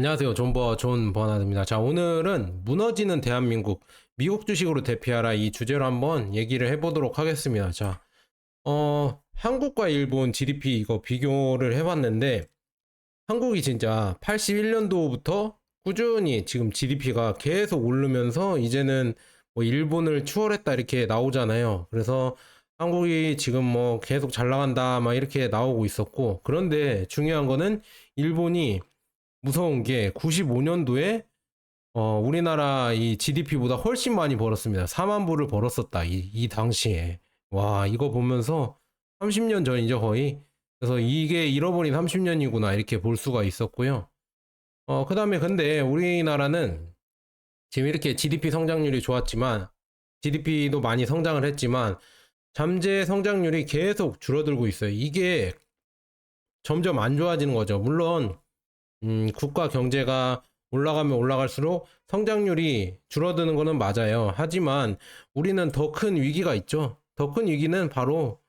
안녕하세요. 존 버나드입니다. 자, 오늘은 무너지는 대한민국, 미국 주식으로 대피하라 이 주제로 한번 얘기를 해보도록 하겠습니다. 자, 한국과 일본 GDP 이거 비교를 해봤는데, 한국이 진짜 81년도부터 꾸준히 지금 GDP가 계속 오르면서 이제는 뭐 일본을 추월했다 이렇게 나오잖아요. 그래서 한국이 지금 뭐 계속 잘 나간다 막 이렇게 나오고 있었고, 그런데 중요한 거는 일본이 무서운 게 95년도에 우리나라 이 GDP보다 훨씬 많이 벌었습니다. 4만 불을 벌었었다. 이 당시에. 와, 이거 보면서 30년 전이죠, 거의. 그래서 이게 잃어버린 30년이구나. 이렇게 볼 수가 있었고요. 그 다음에 근데 우리나라는 지금 이렇게 GDP 성장률이 좋았지만, GDP도 많이 성장을 했지만, 잠재 성장률이 계속 줄어들고 있어요. 이게 점점 안 좋아지는 거죠. 물론, 국가 경제가 올라가면 올라갈수록 성장률이 줄어드는 거는 맞아요. 하지만 우리는 더 큰 위기가 있죠. 더 큰 위기는 바로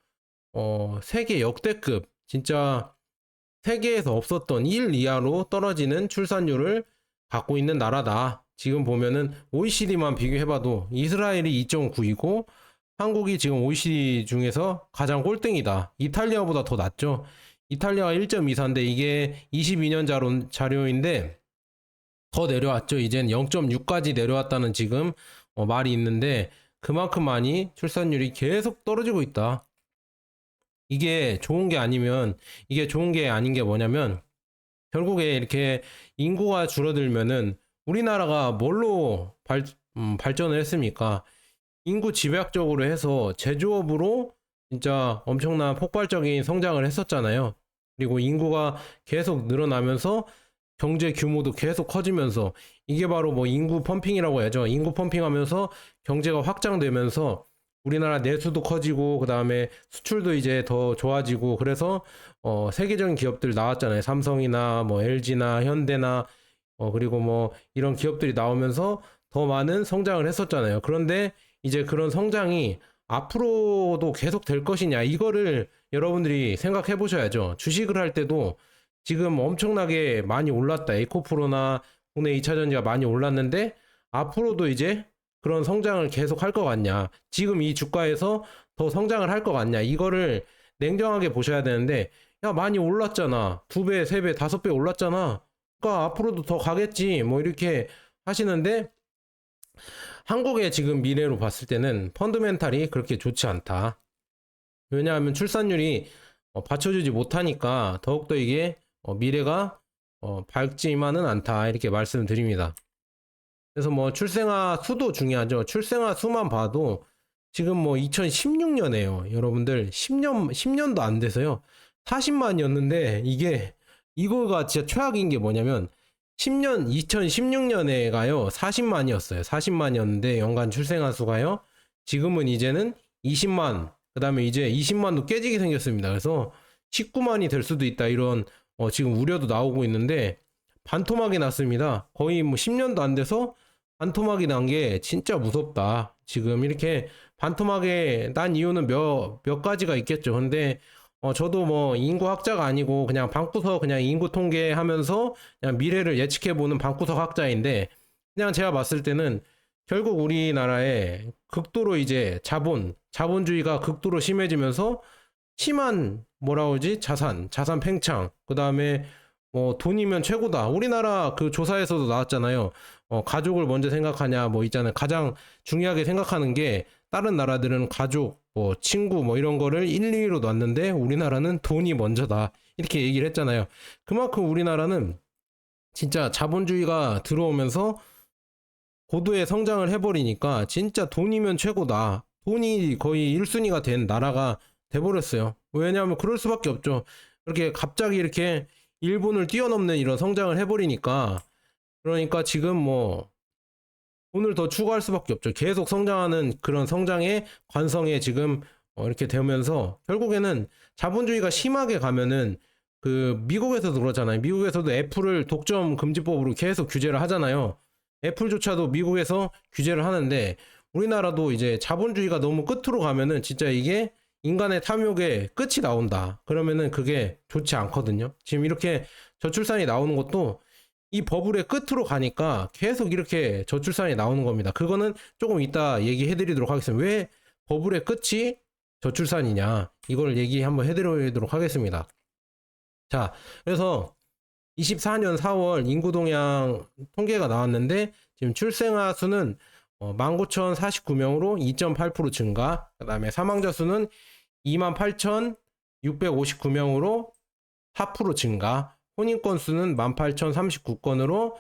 세계 역대급 진짜 세계에서 없었던 1 이하로 떨어지는 출산율을 갖고 있는 나라다. 지금 보면은 OECD만 비교해봐도 이스라엘이 2.9이고 한국이 지금 OECD 중에서 가장 꼴등이다. 이탈리아보다 더 낮죠. 이탈리아가 1.24인데 이게 22년 자료인데 더 내려왔죠. 이젠 0.6까지 내려왔다는 지금 말이 있는데 그만큼 많이 출산율이 계속 떨어지고 있다. 이게 좋은 게 아니면 이게 좋은 게 아닌 게 뭐냐면 결국에 이렇게 인구가 줄어들면은 우리나라가 뭘로 발전을 했습니까? 인구 집약적으로 해서 제조업으로 진짜 엄청난 폭발적인 성장을 했었잖아요. 그리고 인구가 계속 늘어나면서 경제 규모도 계속 커지면서 이게 바로 뭐 인구 펌핑이라고 해야죠. 인구 펌핑하면서 경제가 확장되면서 우리나라 내수도 커지고 그다음에 수출도 이제 더 좋아지고 그래서 세계적인 기업들 나왔잖아요. 삼성이나 뭐 LG나 현대나 그리고 뭐 이런 기업들이 나오면서 더 많은 성장을 했었잖아요. 그런데 이제 그런 성장이 앞으로도 계속 될 것이냐 이거를 여러분들이 생각해 보셔야죠. 주식을 할 때도 지금 엄청나게 많이 올랐다. 에코프로나 국내 2차전지가 많이 올랐는데 앞으로도 이제 그런 성장을 계속 할 것 같냐. 지금 이 주가에서 더 성장을 할 것 같냐. 이거를 냉정하게 보셔야 되는데 야 많이 올랐잖아. 2배, 3배, 5배 올랐잖아. 그러니까 앞으로도 더 가겠지. 뭐 이렇게 하시는데 한국의 지금 미래로 봤을 때는 펀드멘탈이 그렇게 좋지 않다. 왜냐하면 출산율이 받쳐주지 못하니까 더욱더 이게 미래가 밝지만은 않다 이렇게 말씀드립니다. 그래서 뭐 출생아 수도 중요하죠. 출생아 수만 봐도 지금 뭐 2016년에요. 여러분들 10년도 안 돼서요. 40만이었는데 이게 이거가 진짜 최악인 게 뭐냐면 2016년에가요. 40만이었어요. 40만이었는데 연간 출생아 수가요. 지금은 이제는 20만. 그다음에 이제 20만도 깨지게 생겼습니다. 그래서 19만이 될 수도 있다. 이런 지금 우려도 나오고 있는데 반토막이 났습니다. 거의 뭐 10년도 안 돼서 반토막이 난 게 진짜 무섭다. 지금 이렇게 반토막에 난 이유는 몇 가지가 있겠죠. 근데 저도 뭐 인구학자가 아니고 그냥 방구석 그냥 인구 통계하면서 그냥 미래를 예측해보는 방구석 학자인데 그냥 제가 봤을 때는 결국 우리나라에 극도로 이제 자본주의가 극도로 심해지면서 심한 뭐라 그러지 자산 팽창 그 다음에 뭐 돈이면 최고다. 우리나라 그 조사에서도 나왔잖아요. 가족을 먼저 생각하냐 뭐 있잖아요. 가장 중요하게 생각하는 게 다른 나라들은 가족 뭐 친구 뭐 이런 거를 1, 2위로 놨는데 우리나라는 돈이 먼저다. 이렇게 얘기를 했잖아요. 그만큼 우리나라는 진짜 자본주의가 들어오면서 고도의 성장을 해버리니까 진짜 돈이면 최고다. 돈이 거의 1순위가 된 나라가 돼버렸어요. 왜냐하면 그럴 수밖에 없죠. 그렇게 갑자기 이렇게 일본을 뛰어넘는 이런 성장을 해버리니까 그러니까 지금 뭐 돈을 더 추구할 수밖에 없죠. 계속 성장하는 그런 성장의 관성에 지금 이렇게 되면서 결국에는 자본주의가 심하게 가면은 그 미국에서도 그렇잖아요. 미국에서도 애플을 독점 금지법으로 계속 규제를 하잖아요. 애플조차도 미국에서 규제를 하는데 우리나라도 이제 자본주의가 너무 끝으로 가면은 진짜 이게 인간의 탐욕의 끝이 나온다. 그러면은 그게 좋지 않거든요. 지금 이렇게 저출산이 나오는 것도 이 버블의 끝으로 가니까 계속 이렇게 저출산이 나오는 겁니다. 그거는 조금 이따 얘기해 드리도록 하겠습니다. 왜 버블의 끝이 저출산이냐, 이걸 얘기 한번 해 드리도록 하겠습니다. 자, 그래서 24년 4월 인구 동향 통계가 나왔는데, 지금 출생아 수는 19,049명으로 2.8% 증가, 그 다음에 사망자 수는 28,659명으로 4% 증가, 혼인 건수는 18,039건으로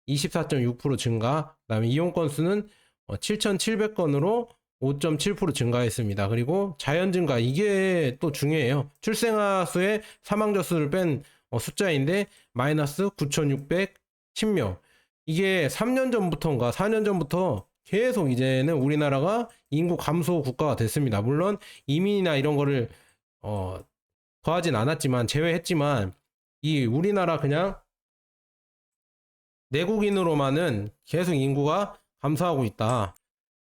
24.6% 증가, 그 다음에 이혼 건수는 7,700건으로 5.7% 증가했습니다. 그리고 자연 증가, 이게 또 중요해요. 출생아 수의 사망자 수를 뺀 숫자인데 마이너스 9,610명. 이게 3년 전부터인가 4년 전부터 계속 이제는 우리나라가 인구 감소 국가가 됐습니다. 물론 이민이나 이런 거를 더하진 않았지만, 제외했지만, 이 우리나라 그냥 내국인으로만은 계속 인구가 감소하고 있다.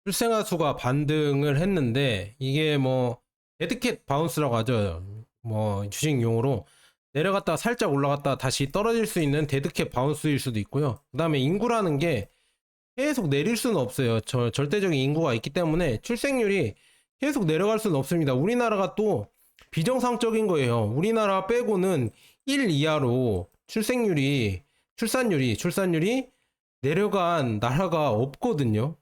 출생아 수가 반등을 했는데, 이게 뭐 데드캣 바운스라고 하죠. 뭐 주식 용어로 내려갔다 살짝 올라갔다 다시 떨어질 수 있는 데드캣 바운스일 수도 있고요. 그 다음에 인구라는 게 계속 내릴 수는 없어요. 절대적인 인구가 있기 때문에 출생률이 계속 내려갈 수는 없습니다. 우리나라가 또 비정상적인 거예요. 우리나라 빼고는 1 이하로 출산율이 내려간 나라가 없거든요.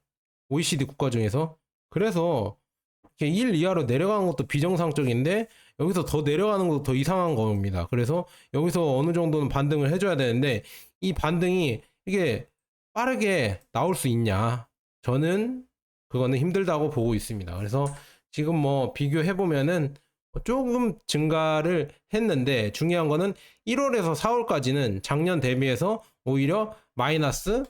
OECD 국가 중에서. 그래서 이렇게 1 이하로 내려가는 것도 비정상적인데, 여기서 더 내려가는 것도 더 이상한 겁니다. 그래서 여기서 어느 정도는 반등을 해줘야 되는데, 이 반등이 이게 빠르게 나올 수 있냐? 저는 그거는 힘들다고 보고 있습니다. 그래서 지금 뭐 비교해보면은 조금 증가를 했는데, 중요한 거는 1월에서 4월까지는 작년 대비해서 오히려 마이너스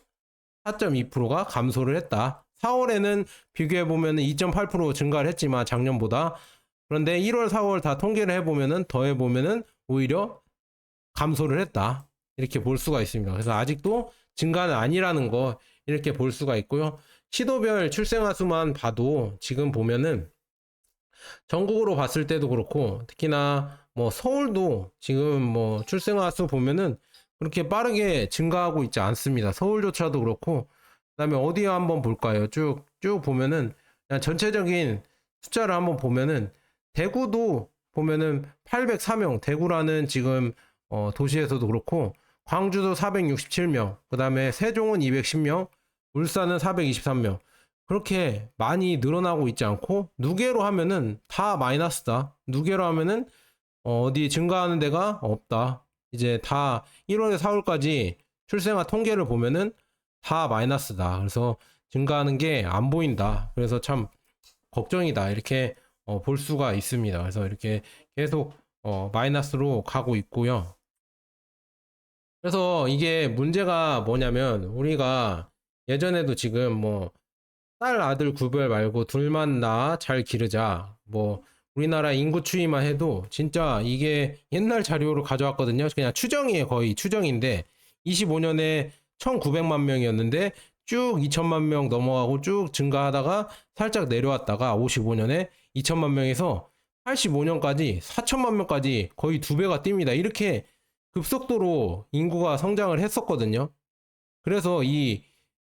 4.2%가 감소를 했다. 4월에는 비교해보면 2.8% 증가를 했지만 작년보다, 그런데 1월, 4월 다 통계를 해보면은 더해보면은 오히려 감소를 했다. 이렇게 볼 수가 있습니다. 그래서 아직도 증가는 아니라는 거 이렇게 볼 수가 있고요. 시도별 출생아 수만 봐도 지금 보면은 전국으로 봤을 때도 그렇고, 특히나 뭐 서울도 지금 뭐 출생아 수 보면은 그렇게 빠르게 증가하고 있지 않습니다. 서울조차도 그렇고. 그다음에 어디 한번 볼까요? 쭉 보면은 그냥 전체적인 숫자를 한번 보면은 대구도 보면은 804명, 대구라는 지금 도시에서도 그렇고, 광주도 467명, 그 다음에 세종은 210명, 울산은 423명. 그렇게 많이 늘어나고 있지 않고, 누계로 하면은 다 마이너스다. 누계로 하면은 어디 증가하는 데가 없다. 이제 다 1월에 4월까지 출생아 통계를 보면은 다 마이너스다. 그래서 증가하는 게 안 보인다. 그래서 참 걱정이다. 이렇게 볼 수가 있습니다. 그래서 이렇게 계속 마이너스로 가고 있고요. 그래서 이게 문제가 뭐냐면, 우리가 예전에도 지금 뭐 딸 아들 구별 말고 둘만 낳아 잘 기르자, 뭐 우리나라 인구 추이만 해도 진짜 이게 옛날 자료로 가져왔거든요. 그냥 추정이에요. 거의 추정인데 25년에 1900만 명이었는데 쭉 2000만 명 넘어가고 쭉 증가하다가 살짝 내려왔다가 55년에 2000만 명에서 85년까지 4000만 명까지 거의 2배가 뜁니다. 이렇게 급속도로 인구가 성장을 했었거든요. 그래서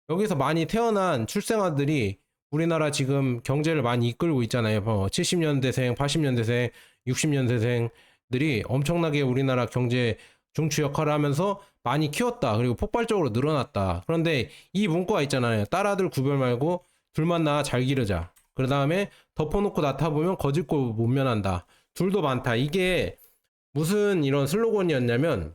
여기서 많이 태어난 출생아들이 우리나라 지금 경제를 많이 이끌고 있잖아요. 70년대생, 80년대생, 60년대생들이 엄청나게 우리나라 경제 중추 역할을 하면서 많이 키웠다. 그리고 폭발적으로 늘어났다. 그런데 이 문구가 있잖아요. 딸아들 구별 말고 둘만 낳아 잘 기르자. 그 다음에 덮어놓고 낳다보면 거짓골 못 면한다. 둘도 많다. 이게 무슨 이런 슬로건이었냐면,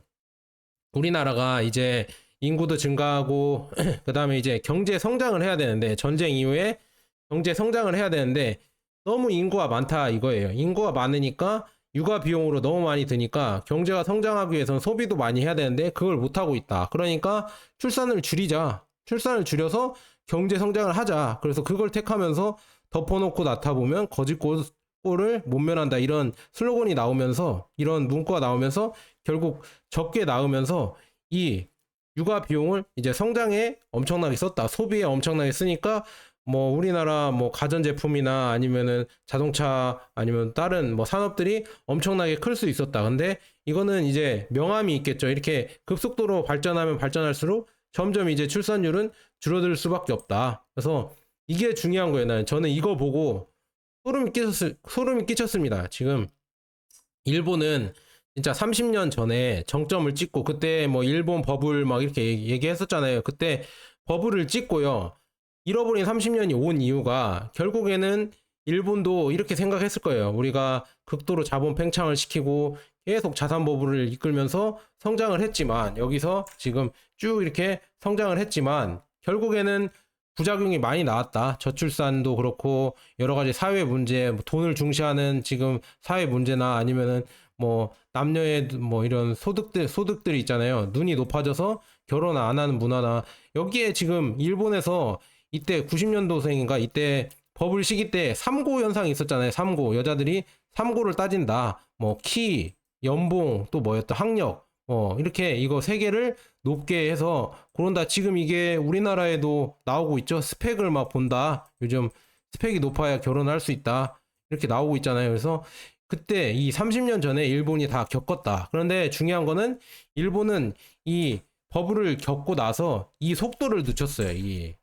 우리나라가 이제 인구도 증가하고 그 다음에 이제 경제 성장을 해야 되는데, 전쟁 이후에 경제 성장을 해야 되는데 너무 인구가 많다 이거예요. 인구가 많으니까 육아 비용으로 너무 많이 드니까 경제가 성장하기 위해서는 소비도 많이 해야 되는데 그걸 못하고 있다. 그러니까 출산을 줄이자. 출산을 줄여서 경제 성장을 하자. 그래서 그걸 택하면서 덮어놓고 낳다보면 거짓골을 못 면한다. 이런 슬로건이 나오면서, 이런 문구가 나오면서 결국 적게 낳으면서 이 육아 비용을 이제 성장에 엄청나게 썼다. 소비에 엄청나게 쓰니까 뭐 우리나라 뭐 가전제품이나 아니면은 자동차 아니면 다른 뭐 산업들이 엄청나게 클 수 있었다. 근데 이거는 이제 명암이 있겠죠. 이렇게 급속도로 발전하면 발전할수록 점점 이제 출산율은 줄어들 수밖에 없다. 그래서 이게 중요한 거예요. 저는 이거 보고 소름이 끼쳤습니다. 지금 일본은 진짜 30년 전에 정점을 찍고 그때 뭐 일본 버블 막 이렇게 얘기했었잖아요. 그때 버블을 찍고요. 잃어버린 30년이 온 이유가 결국에는 일본도 이렇게 생각했을 거예요. 우리가 극도로 자본 팽창을 시키고 계속 자산 버블을 이끌면서 성장을 했지만 여기서 지금 쭉 이렇게 성장을 했지만 결국에는 부작용이 많이 나왔다. 저출산도 그렇고 여러 가지 사회 문제, 뭐 돈을 중시하는 지금 사회 문제나 아니면은 뭐 남녀의 뭐 이런 소득들이 있잖아요. 눈이 높아져서 결혼 안 하는 문화나 여기에 지금 일본에서 이때 90년도생인가 이때 버블 시기 때 삼고 현상이 있었잖아요. 삼고 여자들이 삼고를 따진다. 뭐 키, 연봉 또 뭐였다 학력 이렇게 이거 세 개를 높게 해서 그런다. 지금 이게 우리나라에도 나오고 있죠. 스펙을 막 본다. 요즘 스펙이 높아야 결혼할 수 있다. 이렇게 나오고 있잖아요. 그래서 그때 이 30년 전에 일본이 다 겪었다. 그런데 중요한 거는 일본은 이 버블을 겪고 나서 이 속도를 늦췄어요. 이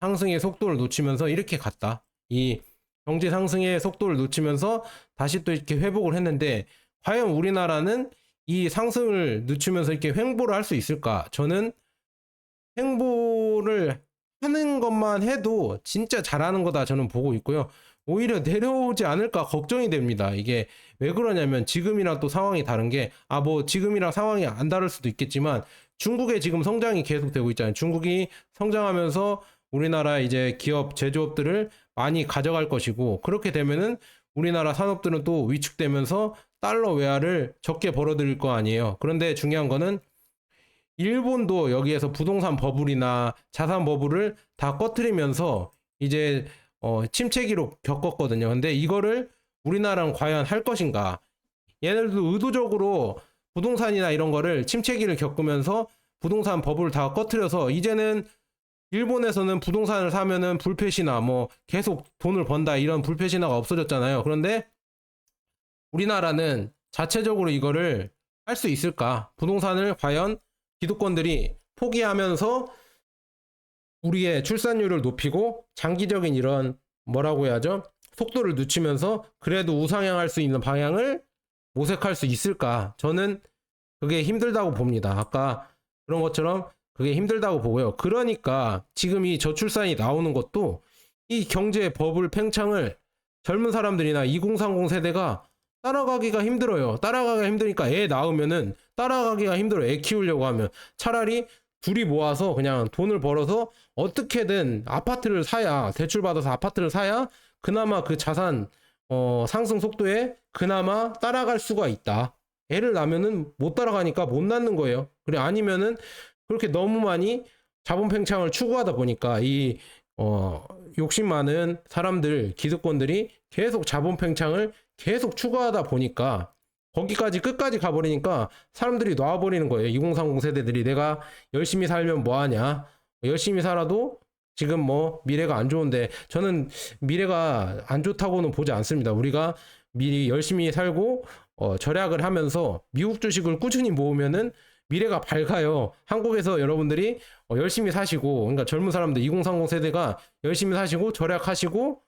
상승의 속도를 놓치면서 이렇게 갔다. 이 경제 상승의 속도를 놓치면서 다시 또 이렇게 회복을 했는데 과연 우리나라는 이 상승을 늦추면서 이렇게 횡보를 할 수 있을까? 저는 횡보를 하는 것만 해도 진짜 잘하는 거다 저는 보고 있고요. 오히려 내려오지 않을까 걱정이 됩니다. 이게 왜 그러냐면 지금이랑 또 상황이 다른 게 뭐 지금이랑 상황이 안 다를 수도 있겠지만 중국의 지금 성장이 계속되고 있잖아요. 중국이 성장하면서 우리나라 이제 기업 제조업들을 많이 가져갈 것이고 그렇게 되면은 우리나라 산업들은 또 위축되면서 달러 외화를 적게 벌어들일 거 아니에요. 그런데 중요한 거는 일본도 여기에서 부동산 버블이나 자산 버블을 다 꺼트리면서 이제 침체기로 겪었거든요. 근데 이거를 우리나라는 과연 할 것인가? 얘네들도 의도적으로 부동산이나 이런 거를 침체기를 겪으면서 부동산 버블을 다 꺼트려서 이제는 일본에서는 부동산을 사면은 불패신화 뭐 계속 돈을 번다 이런 불패신화가 없어졌잖아요. 그런데 우리나라는 자체적으로 이거를 할 수 있을까? 부동산을 과연 기득권들이 포기하면서 우리의 출산율을 높이고 장기적인 이런 뭐라고 해야죠? 속도를 늦추면서 그래도 우상향할 수 있는 방향을 모색할 수 있을까? 저는 그게 힘들다고 봅니다. 아까 그런 것처럼 그게 힘들다고 보고요. 그러니까 지금 이 저출산이 나오는 것도 이 경제 버블 팽창을 젊은 사람들이나 2030 세대가 따라가기가 힘들어요. 따라가기가 힘드니까 애 낳으면은 따라가기가 힘들어요. 애 키우려고 하면 차라리 둘이 모아서 그냥 돈을 벌어서 어떻게든 아파트를 사야 대출 받아서 아파트를 사야 그나마 그 자산 상승 속도에 그나마 따라갈 수가 있다. 애를 낳으면은 못 따라가니까 못 낳는 거예요. 그래 아니면은 그렇게 너무 많이 자본 팽창을 추구하다 보니까 이 욕심 많은 사람들 기득권들이 계속 자본 팽창을 계속 추구하다 보니까 거기까지 끝까지 가버리니까 사람들이 놔버리는 거예요. 2030 세대들이 내가 열심히 살면 뭐하냐. 열심히 살아도 지금 뭐 미래가 안 좋은데 저는 미래가 안 좋다고는 보지 않습니다. 우리가 미리 열심히 살고 절약을 하면서 미국 주식을 꾸준히 모으면은 미래가 밝아요. 한국에서 여러분들이 열심히 사시고 그러니까 젊은 사람들 2030 세대가 열심히 사시고 절약하시고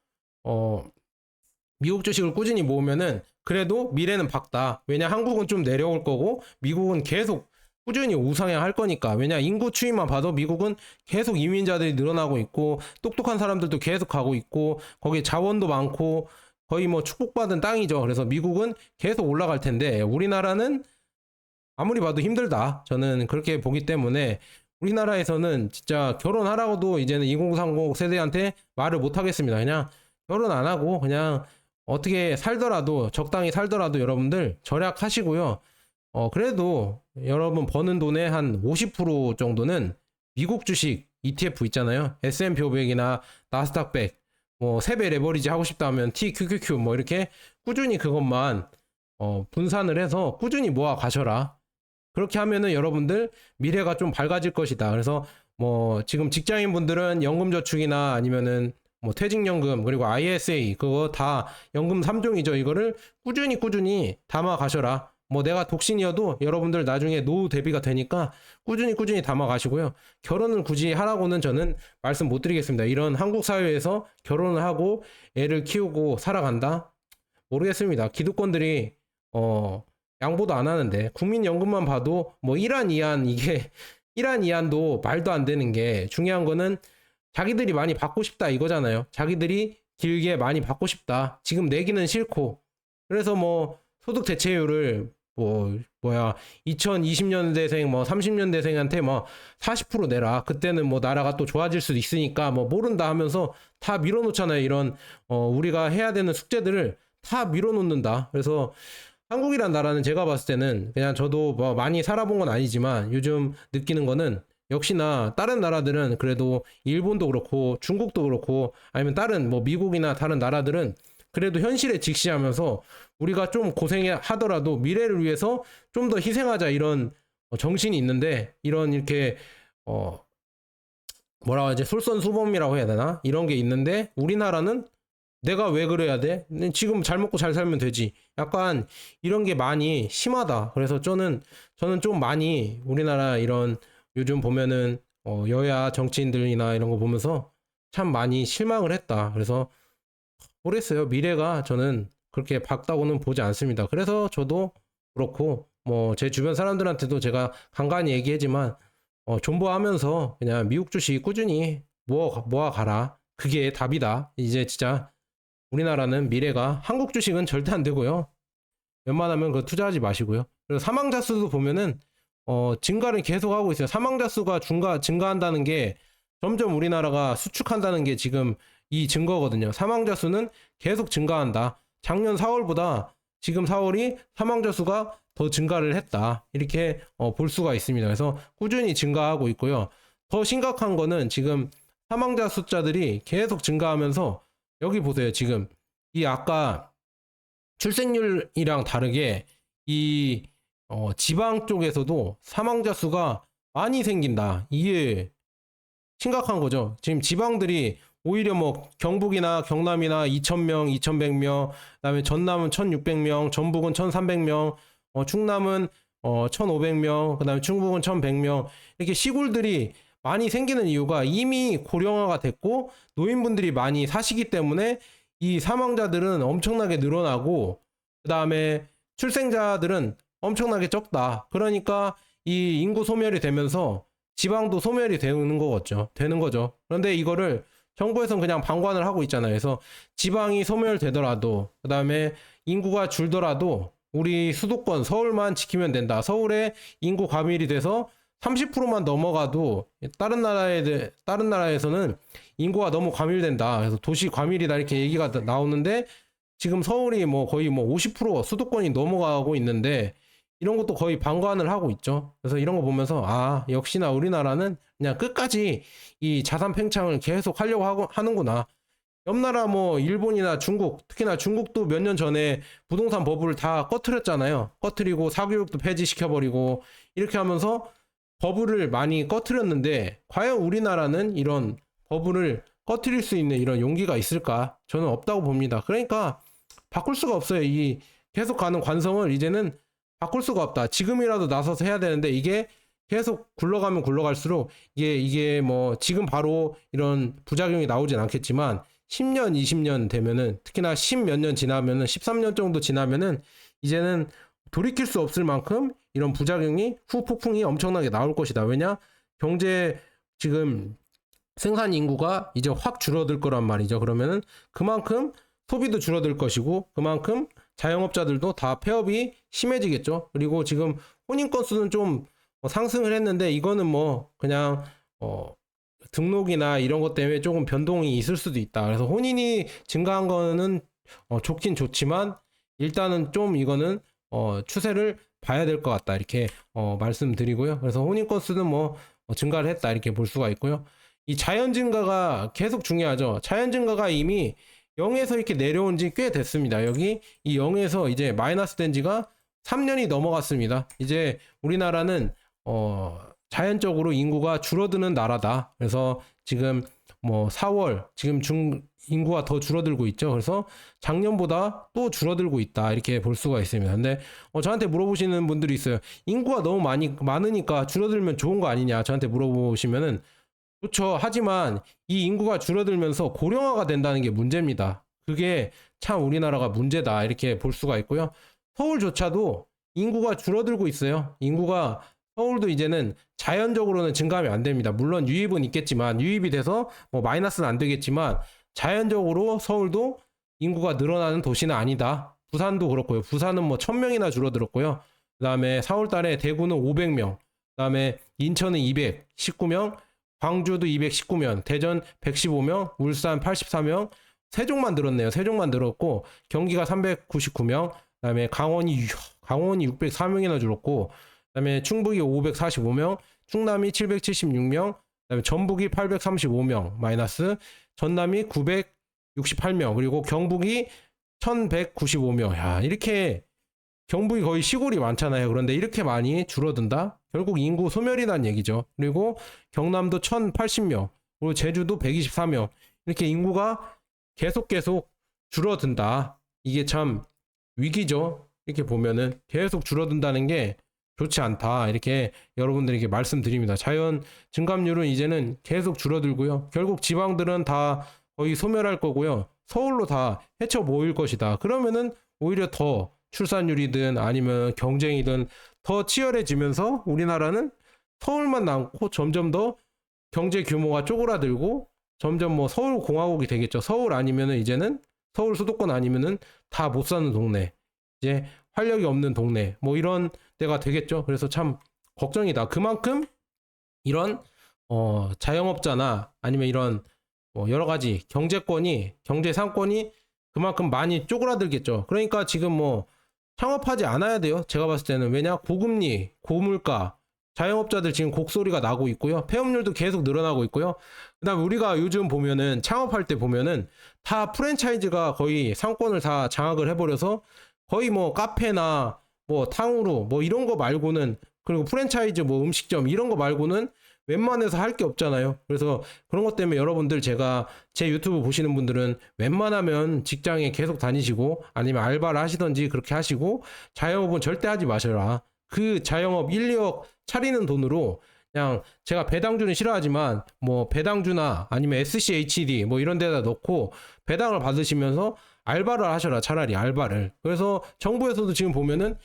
미국 주식을 꾸준히 모으면은 그래도 미래는 밝다. 왜냐 한국은 좀 내려올 거고 미국은 계속 꾸준히 우상향할 거니까. 왜냐 인구 추이만 봐도 미국은 계속 이민자들이 늘어나고 있고 똑똑한 사람들도 계속 가고 있고 거기에 자원도 많고 거의 뭐 축복받은 땅이죠. 그래서 미국은 계속 올라갈 텐데 우리나라는 아무리 봐도 힘들다. 저는 그렇게 보기 때문에 우리나라에서는 진짜 결혼하라고도 이제는 2030 세대한테 말을 못 하겠습니다. 그냥 결혼 안 하고 그냥 어떻게 살더라도 적당히 살더라도 여러분들 절약하시고요. 그래도 여러분 버는 돈의 한 50% 정도는 미국 주식 ETF 있잖아요. S&P 500이나 나스닥 100, 뭐 세배 레버리지 하고 싶다 하면 TQQQ 뭐 이렇게 꾸준히 그것만 분산을 해서 꾸준히 모아 가셔라. 그렇게 하면은 여러분들 미래가 좀 밝아질 것이다. 그래서 뭐 지금 직장인 분들은 연금저축이나 아니면은 뭐 퇴직연금 그리고 ISA 그거 다 연금 3종이죠. 이거를 꾸준히 담아 가셔라. 뭐 내가 독신이어도 여러분들 나중에 노후 대비가 되니까 꾸준히 담아 가시고요. 결혼을 굳이 하라고는 저는 말씀 못 드리겠습니다. 이런 한국 사회에서 결혼을 하고 애를 키우고 살아간다? 모르겠습니다. 기득권들이 양보도 안 하는데 국민연금만 봐도 뭐 1안 2안 이게 1안 2안도 말도 안 되는 게 중요한 거는 자기들이 많이 받고 싶다 이거잖아요. 자기들이 길게 많이 받고 싶다. 지금 내기는 싫고. 그래서 뭐 소득 대체율을 2020년대생 뭐 30년대생한테 뭐 40% 내라. 그때는 뭐 나라가 또 좋아질 수도 있으니까 뭐 모른다 하면서 다 밀어놓잖아요. 이런 우리가 해야 되는 숙제들을 다 밀어놓는다. 그래서 한국이란 나라는 제가 봤을 때는 그냥 저도 뭐 많이 살아본 건 아니지만 요즘 느끼는 거는 역시나 다른 나라들은 그래도 일본도 그렇고 중국도 그렇고 아니면 다른 뭐 미국이나 다른 나라들은 그래도 현실에 직시하면서 우리가 좀 고생하더라도 미래를 위해서 좀 더 희생하자 이런 정신이 있는데 이런 이렇게 뭐라고 하지 솔선수범이라고 해야 되나 이런 게 있는데 우리나라는 내가 왜 그래야 돼? 지금 잘 먹고 잘 살면 되지. 약간 이런 게 많이 심하다. 그래서 저는 좀 많이 우리나라 이런 요즘 보면은 여야 정치인들이나 이런 거 보면서 참 많이 실망을 했다. 그래서 모르겠어요. 미래가 저는 그렇게 밝다고는 보지 않습니다. 그래서 저도 그렇고 뭐 제 주변 사람들한테도 제가 간간히 얘기하지만 존버하면서 그냥 미국 주식 꾸준히 모아 가라. 그게 답이다. 이제 진짜 우리나라는 미래가 한국 주식은 절대 안 되고요. 웬만하면 그거 투자하지 마시고요. 그리고 사망자 수도 보면은 증가를 계속 하고 있어요. 사망자 수가 증가한다는 게 점점 우리나라가 수축한다는 게 지금 이 증거거든요. 사망자 수는 계속 증가한다. 작년 4월보다 지금 4월이 사망자 수가 더 증가를 했다. 이렇게 볼 수가 있습니다. 그래서 꾸준히 증가하고 있고요. 더 심각한 거는 지금 사망자 숫자들이 계속 증가하면서 여기 보세요. 지금 이 아까 출생률이랑 다르게 이 지방 쪽에서도 사망자 수가 많이 생긴다. 이게 심각한 거죠. 지금 지방들이 오히려 뭐 경북이나 경남이나 2,000명, 2,100명, 그다음에 전남은 1,600명, 전북은 1,300명, 충남은 1,500명, 그다음에 충북은 1,100명 이렇게 시골들이 많이 생기는 이유가 이미 고령화가 됐고 노인분들이 많이 사시기 때문에 이 사망자들은 엄청나게 늘어나고 그다음에 출생자들은 엄청나게 적다. 그러니까 이 인구 소멸이 되면서 지방도 소멸이 되는 거죠. 그런데 이거를 정부에서는 그냥 방관을 하고 있잖아요. 그래서 지방이 소멸되더라도 그다음에 인구가 줄더라도 우리 수도권 서울만 지키면 된다. 서울에 인구 과밀이 돼서 30%만 넘어가도 다른 나라에서는 인구가 너무 과밀된다. 그래서 도시 과밀이다 이렇게 얘기가 나오는데 지금 서울이 뭐 거의 뭐 50% 수도권이 넘어가고 있는데 이런 것도 거의 방관을 하고 있죠. 그래서 이런 거 보면서 역시나 우리나라는 그냥 끝까지 이 자산 팽창을 계속 하려고 하는구나. 옆 나라 뭐 일본이나 중국, 특히나 중국도 몇 년 전에 부동산 버블을 다 꺼트렸잖아요. 꺼트리고 사교육도 폐지시켜버리고 이렇게 하면서 버블을 많이 꺼트렸는데 과연 우리나라는 이런 버블을 꺼트릴 수 있는 이런 용기가 있을까? 저는 없다고 봅니다. 그러니까 바꿀 수가 없어요. 이 계속 가는 관성을 이제는 바꿀 수가 없다. 지금이라도 나서서 해야 되는데 이게 계속 굴러가면 굴러갈수록 이게 뭐 지금 바로 이런 부작용이 나오진 않겠지만 10년, 20년 되면은 특히나 10 몇 년 지나면은 13년 정도 지나면은 이제는 돌이킬 수 없을 만큼 이런 부작용이 후폭풍이 엄청나게 나올 것이다. 왜냐? 경제 지금 생산 인구가 이제 확 줄어들 거란 말이죠. 그러면은 그만큼 소비도 줄어들 것이고 그만큼 자영업자들도 다 폐업이 심해지겠죠. 그리고 지금 혼인 건수는 좀 상승을 했는데 이거는 뭐 그냥 등록이나 이런 것 때문에 조금 변동이 있을 수도 있다. 그래서 혼인이 증가한 거는 좋긴 좋지만 일단은 좀 이거는 추세를 봐야 될 것 같다 이렇게 말씀드리고요. 그래서 혼인 건수는 뭐 증가를 했다 이렇게 볼 수가 있고요. 이 자연 증가가 계속 중요하죠. 자연 증가가 이미 0에서 이렇게 내려온 지 꽤 됐습니다. 여기 이 0에서 이제 마이너스 된 지가 3년이 넘어갔습니다. 이제 우리나라는 자연적으로 인구가 줄어드는 나라다. 그래서 지금 뭐 4월 지금 인구가 더 줄어들고 있죠. 그래서 작년보다 또 줄어들고 있다. 이렇게 볼 수가 있습니다. 근데 저한테 물어보시는 분들이 있어요. 인구가 너무 많으니까 줄어들면 좋은 거 아니냐. 저한테 물어보시면은 그렇죠. 하지만 이 인구가 줄어들면서 고령화가 된다는 게 문제입니다. 그게 참 우리나라가 문제다. 이렇게 볼 수가 있고요. 서울조차도 인구가 줄어들고 있어요. 서울도 이제는 자연적으로는 증감이 안 됩니다. 물론 유입은 있겠지만 유입이 돼서 뭐 마이너스는 안 되겠지만 자연적으로 서울도 인구가 늘어나는 도시는 아니다. 부산도 그렇고요. 부산은 뭐 1000명이나 줄어들었고요. 그다음에 4월 달에 대구는 500명, 그다음에 인천은 219명, 광주도 219명, 대전 115명, 울산 84명, 세종만 늘었네요. 세종만 늘었고 경기가 399명, 그다음에 강원이 604명이나 줄었고, 그다음에 충북이 545명, 충남이 776명, 그다음에 전북이 835명 마이너스, 전남이 968명, 그리고 경북이 1195명. 야, 이렇게 경북이 거의 시골이 많잖아요. 그런데 이렇게 많이 줄어든다? 결국 인구 소멸이란 얘기죠. 그리고 경남도 1080명, 그리고 제주도 124명. 이렇게 인구가 계속 줄어든다. 이게 참 위기죠. 이렇게 보면은 계속 줄어든다는 게 좋지 않다. 이렇게 여러분들에게 말씀드립니다. 자연 증감률은 이제는 계속 줄어들고요. 결국 지방들은 다 거의 소멸할 거고요. 서울로 다 헤쳐 모일 것이다. 그러면은 오히려 더 출산율이든 아니면 경쟁이든 더 치열해지면서 우리나라는 서울만 남고 점점 더 경제 규모가 쪼그라들고 점점 뭐 서울 공화국이 되겠죠. 서울 아니면은 이제는 서울 수도권 아니면은 다 못 사는 동네, 이제 활력이 없는 동네, 뭐 이런 데가 되겠죠. 그래서 참 걱정이다. 그만큼 이런 자영업자나 아니면 이런 여러 가지 경제 상권이 그만큼 많이 쪼그라들겠죠. 그러니까 지금 뭐 창업하지 않아야 돼요. 제가 봤을 때는. 왜냐? 고금리, 고물가, 자영업자들 지금 곡소리가 나고 있고요. 폐업률도 계속 늘어나고 있고요. 그다음에 우리가 요즘 보면은 창업할 때 보면은 다 프랜차이즈가 거의 상권을 다 장악을 해버려서 거의 뭐 카페나 뭐 탕후루 뭐 이런 거 말고는, 그리고 프랜차이즈 뭐 음식점 이런 거 말고는 웬만해서 할 게 없잖아요. 그래서 그런 것 때문에 여러분들, 제가 제 유튜브 보시는 분들은 웬만하면 직장에 계속 다니시고 아니면 알바를 하시던지 그렇게 하시고, 자영업은 절대 하지 마셔라. 그 자영업 1, 2억 차리는 돈으로 그냥, 제가 배당주는 싫어하지만 뭐 배당주나 아니면 SCHD 뭐 이런 데다 넣고 배당을 받으시면서 알바를 하셔라. 차라리 알바를. 그래서 정부에서도 지금 보면은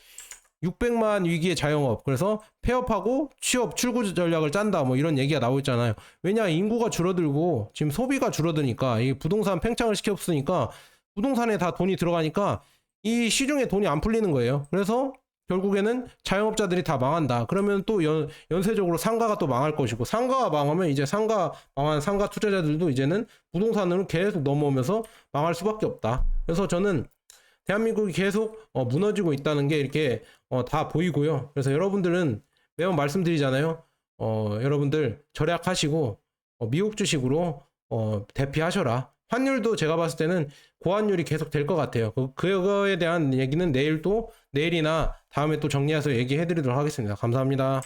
600만 위기의 자영업, 그래서 폐업하고 취업 출구 전략을 짠다 뭐 이런 얘기가 나오고 있잖아요. 왜냐? 인구가 줄어들고 지금 소비가 줄어드니까, 이 부동산 팽창을 시켰으니까 부동산에 다 돈이 들어가니까 이 시중에 돈이 안 풀리는 거예요. 그래서 결국에는 자영업자들이 다 망한다. 그러면 또 연쇄적으로 상가가 또 망할 것이고, 상가가 망하면 이제 망한 상가 투자자들도 이제는 부동산으로 계속 넘어오면서 망할 수밖에 없다. 그래서 저는 대한민국이 계속 무너지고 있다는 게 이렇게 다 보이고요. 그래서 여러분들은 매번 말씀드리잖아요. 여러분들 절약하시고 미국 주식으로 대피하셔라. 환율도 제가 봤을 때는 고환율이 계속 될 것 같아요. 그거에 대한 얘기는 내일이나 다음에 또 정리해서 얘기해 드리도록 하겠습니다. 감사합니다.